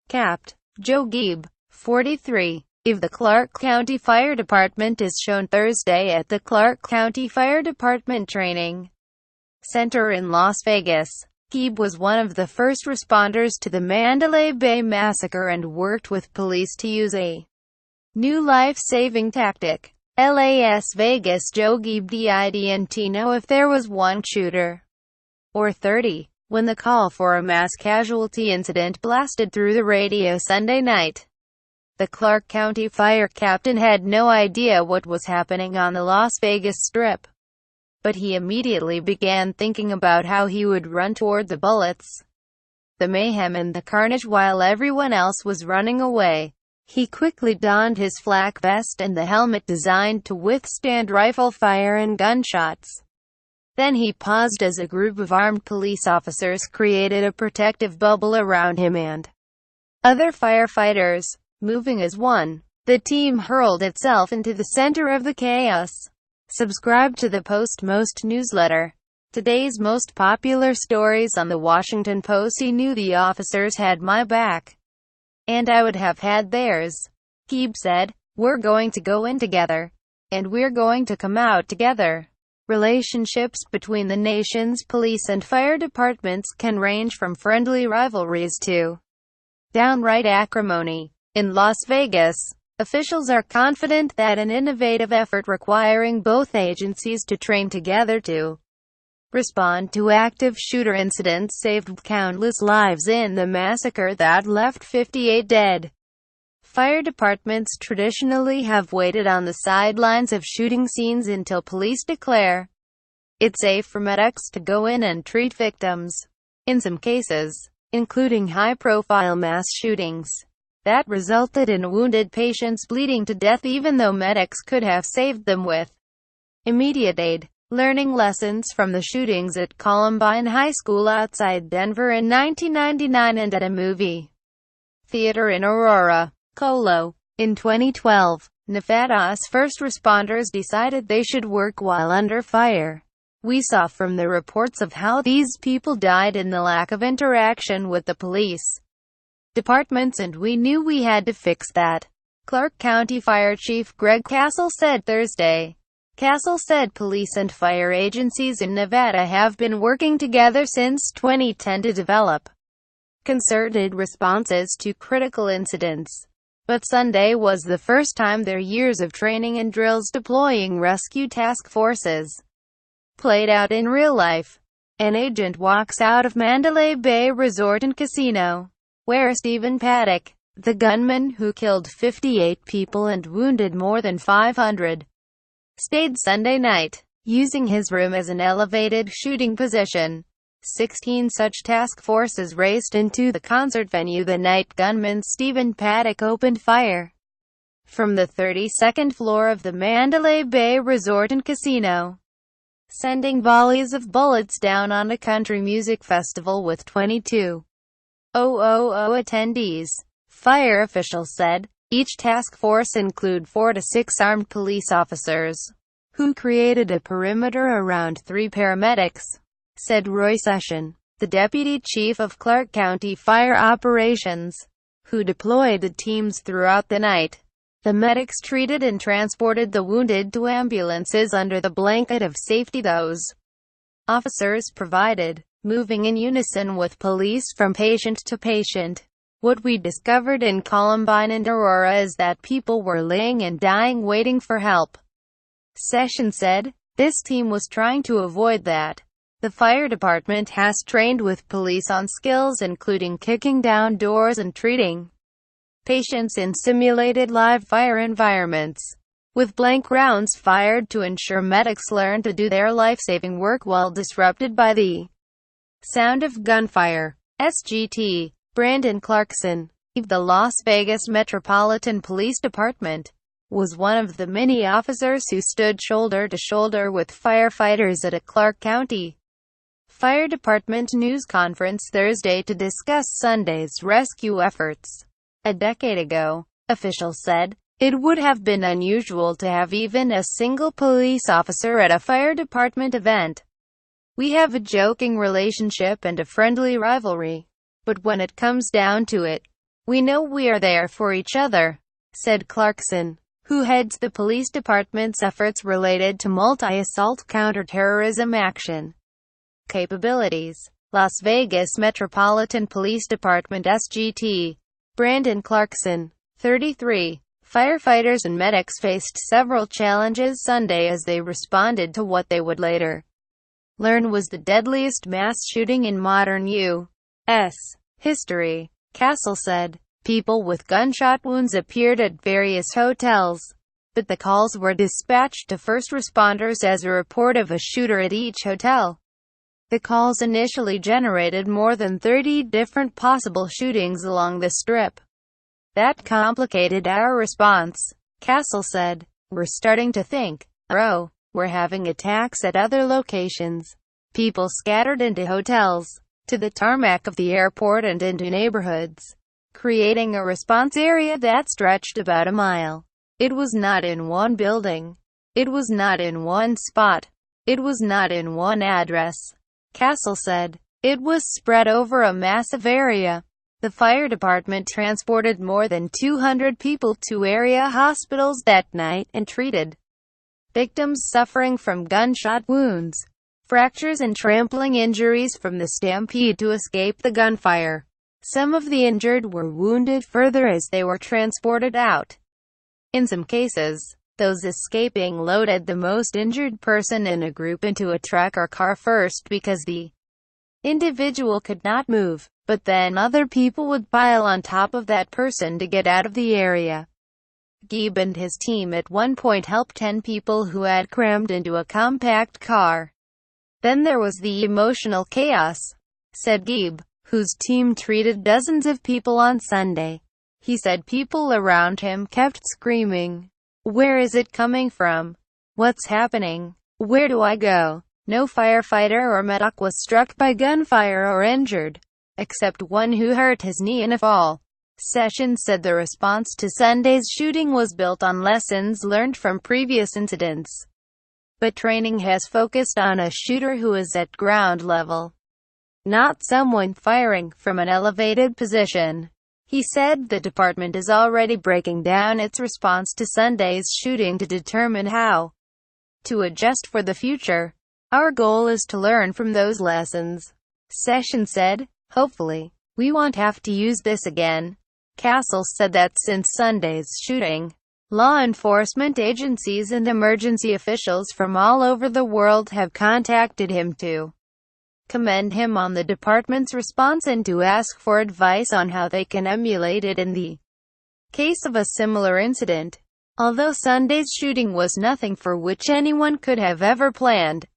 Capt. Joe Geeb, 43, of the Clark County Fire Department is shown Thursday at the Clark County Fire Department Training Center in Las Vegas. Geeb was one of the first responders to the Mandalay Bay massacre and worked with police to use a new life-saving tactic. Las Vegas Joe Geeb didnt know if there was one shooter or 30 when the call for a mass casualty incident blasted through the radio Sunday night. The Clark County fire captain had no idea what was happening on the Las Vegas Strip, but he immediately began thinking about how he would run toward the bullets, the mayhem and the carnage while everyone else was running away. He quickly donned his flak vest and the helmet designed to withstand rifle fire and gunshots. Then he paused as a group of armed police officers created a protective bubble around him and other firefighters. Moving as one, the team hurled itself into the center of the chaos. Subscribe to the Post-Most newsletter. Today's most popular stories on the Washington Post. He knew the officers had my back, and I would have had theirs. Geeb said, "We're going to go in together, and we're going to come out together." Relationships between the nation's police and fire departments can range from friendly rivalries to downright acrimony. In Las Vegas, officials are confident that an innovative effort requiring both agencies to train together to respond to active shooter incidents saved countless lives in the massacre that left 58 dead. Fire departments traditionally have waited on the sidelines of shooting scenes until police declare it's safe for medics to go in and treat victims. In some cases, including high-profile mass shootings that resulted in wounded patients bleeding to death even though medics could have saved them with immediate aid. Learning lessons from the shootings at Columbine High School outside Denver in 1999 and at a movie theater in Aurora, Colo, in 2012, Nevada's first responders decided they should work while under fire. We saw from the reports of how these people died in the lack of interaction with the police departments, and we knew we had to fix that, Clark County Fire Chief Greg Castle said Thursday. Castle said police and fire agencies in Nevada have been working together since 2010 to develop concerted responses to critical incidents. But Sunday was the first time their years of training and drills deploying rescue task forces played out in real life. An agent walks out of Mandalay Bay Resort and Casino, where Stephen Paddock, the gunman who killed 58 people and wounded more than 500, stayed Sunday night, using his room as an elevated shooting position. 16 such task forces raced into the concert venue the night gunman Stephen Paddock opened fire from the 32nd floor of the Mandalay Bay Resort and Casino, sending volleys of bullets down on a country music festival with 22,000 attendees. Fire officials said. Each task force include 4 to 6 armed police officers, who created a perimeter around 3 paramedics, said Roy Session, the deputy chief of Clark County Fire Operations, who deployed the teams throughout the night. The medics treated and transported the wounded to ambulances under the blanket of safety those officers provided, moving in unison with police from patient to patient. What we discovered in Columbine and Aurora is that people were laying and dying waiting for help, Session said. This team was trying to avoid that. The fire department has trained with police on skills including kicking down doors and treating patients in simulated live fire environments, with blank rounds fired to ensure medics learn to do their life-saving work while disrupted by the sound of gunfire. SGT. Brandon Clarkson, of the Las Vegas Metropolitan Police Department, was one of the many officers who stood shoulder to shoulder with firefighters at a Clark County Fire Department news conference Thursday to discuss Sunday's rescue efforts. A decade ago, officials said, it would have been unusual to have even a single police officer at a fire department event. We have a joking relationship and a friendly rivalry. But when it comes down to it, "We know we are there for each other," said Clarkson, who heads the police department's efforts related to multi-assault counterterrorism action capabilities. Las Vegas Metropolitan Police Department SGT. Brandon Clarkson, 33. Firefighters and medics faced several challenges Sunday as they responded to what they would later learn was the deadliest mass shooting in modern U.S. history. Castle said, "People with gunshot wounds appeared at various hotels, but the calls were dispatched to first responders as a report of a shooter at each hotel. The calls initially generated more than 30 different possible shootings along the Strip. That complicated our response," Castle said. "We're starting to think, oh, we're having attacks at other locations. People scattered into hotels, to the tarmac of the airport and into neighborhoods, creating a response area that stretched about a mile. It was not in one building. It was not in one spot. It was not in one address," Castle said. "It was spread over a massive area." The fire department transported more than 200 people to area hospitals that night and treated victims suffering from gunshot wounds, fractures and trampling injuries from the stampede to escape the gunfire. Some of the injured were wounded further as they were transported out. In some cases, those escaping loaded the most injured person in a group into a truck or car first because the individual could not move, but then other people would pile on top of that person to get out of the area. Geeb and his team at one point helped 10 people who had crammed into a compact car. "Then there was the emotional chaos," said Geeb, whose team treated dozens of people on Sunday. He said people around him kept screaming, "Where is it coming from? What's happening? Where do I go?" No firefighter or medic was struck by gunfire or injured, except one who hurt his knee in a fall. Sessions said the response to Sunday's shooting was built on lessons learned from previous incidents, but training has focused on a shooter who is at ground level, not someone firing from an elevated position. He said the department is already breaking down its response to Sunday's shooting to determine how to adjust for the future. "Our goal is to learn from those lessons," Sessions said. "Hopefully, we won't have to use this again." Castle said that since Sunday's shooting, law enforcement agencies and emergency officials from all over the world have contacted him to commend him on the department's response and to ask for advice on how they can emulate it in the case of a similar incident. Although Sunday's shooting was nothing for which anyone could have ever planned,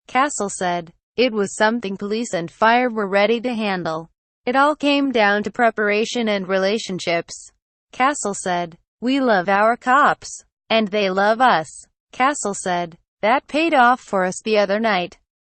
Castle said, it was something police and fire were ready to handle. It all came down to preparation and relationships. Castle said, "We love our cops, and they love us." Castle said, "That paid off for us the other night."